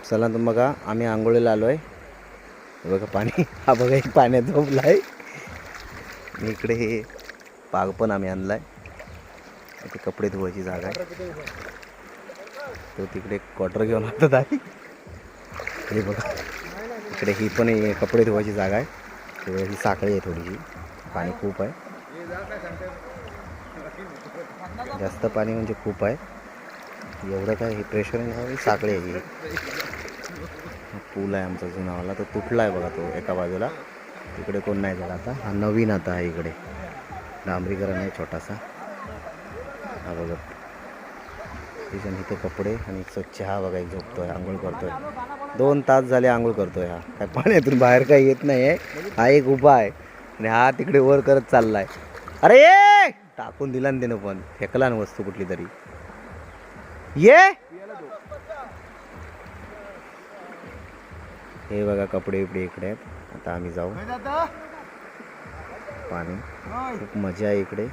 चला तर मग आम्ही आंघोळीला आलो आहे. बघा पाणी, हा बघा एक पाण्यात झोपला आहे. इकडे हे पाग पण आम्ही आणला आहे. इथे कपडे धुवायची जागा आहे. तो तिकडे क्वार्टर घेऊन हातात आहे. हे बघा इकडे ही पण कपडे धुवायची जागा आहे. तेव्हा ही साखळी आहे थोडीशी, पाणी खूप आहे. जास्त पाणी म्हणजे खूप आहे. एवढं काय हे प्रेशर नाही, साखळी आहे ही. पूल आहे आमचा जुनावाला, तो तुटला आहे बघा तो एका बाजूला. तिकडे कोण नाही झाला आता, हा नवीन आता आहे. इकडे डांबरीकरण आहे छोटासा. हा बघा इथे कपडे आणि स्वच्छ. हा बघा एक झोपतोय, आंघोळ करतोय. 2 तास झाले आंघोळ करतोय. हा काय पाण्यातून बाहेर काही येत नाही आहे. हा एक उभा आहे आणि हा तिकडे वर करत चाललाय. अरे ये टाकून दिला ना त्यानं, पण फेकला ना वस्तू कुठली तरी. ये हे बघा कपडे बिपडे इकडे आहेत. आता आम्ही जाऊ. पाणी खूप मजा आहे इकडे.